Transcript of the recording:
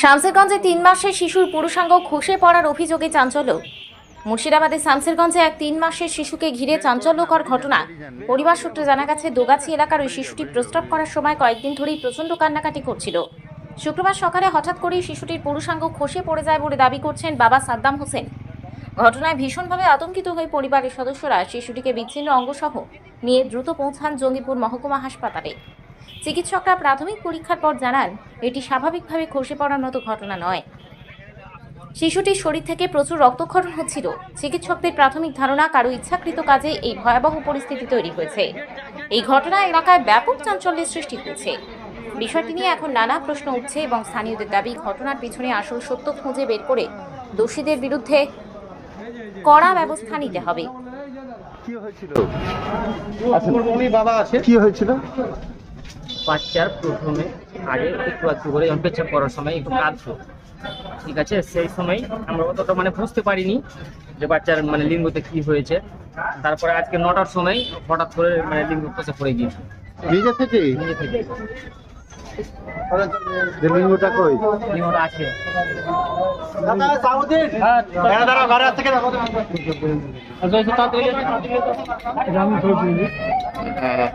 শামসেরগঞ্জে 3 মাসের শিশুর পুরুষাঙ্গ খসে পড়ার অভিযোগে চাঞ্চল্য। মুর্শিদাবাদের শামসেরগঞ্জে এক 3 মাসের শিশুকে ঘিরে চাঞ্চল্যকর ঘটনা। পরিবার সূত্রে জানা গেছে, দোগাছি এলাকার ওই শিশুটি প্রস্রাব করার সময় কয়েকদিন ধরেই প্রচণ্ড কান্নাকাটি করছিল। শুক্রবার সকালে হঠাৎ করেই শিশুটির পুরুষাঙ্গ খসে পড়ে যায় বলে দাবি করছেন বাবা সাদ্দাম হোসেন। ঘটনায় ভীষণভাবে আতঙ্কিত হয়ে পরিবারের সদস্যরা শিশুটিকে বিচ্ছিন্ন অঙ্গসহ নিয়ে দ্রুত পৌঁছান জঙ্গিপুর মহকুমা হাসপাতালে। চিকিৎসকরা প্রাথমিক পরীক্ষার পর জানান, এটি স্বাভাবিকভাবে খসে পড়ার মতো ঘটনা নয়। শিশুটির শরীর থেকে প্রচুর রক্তক্ষরণ হচ্ছিল। চিকিৎসকদের প্রাথমিক ধারণা, কারো ইচ্ছাকৃত কাজে এই ভয়াবহ পরিস্থিতি তৈরি হয়েছে। এই ঘটনা এলাকায় ব্যাপক চাঞ্চল্যের সৃষ্টি হয়েছে। বিষয়টি নিয়ে এখন নানা প্রশ্ন উঠছে এবং স্থানীয়দের দাবি, ঘটনার পিছনে আসল সত্য খুঁজে বের করে দোষীদের বিরুদ্ধে কড়া ব্যবস্থা নিতে হবে। কি হয়েছিল? কি হয়েছিল? বাচ্চার প্রথমে আগে একটু একটু করে যখন পেচ্ছাপ করার সময় একটু কাঁদতো, ঠিক আছে। সেই সময় আমরা অতটা বুঝতে পারিনি যে বাচ্চার লিঙ্গতে কি হয়েছে। তারপরে আজকে 9টার সময় হঠাৎ করে লিঙ্গ খসে পড়ে গিয়েছে নিজে থেকে? নিজে থেকে। যে লিঙ্গটা কই? লিঙ্গটা আছে। হ্যাঁ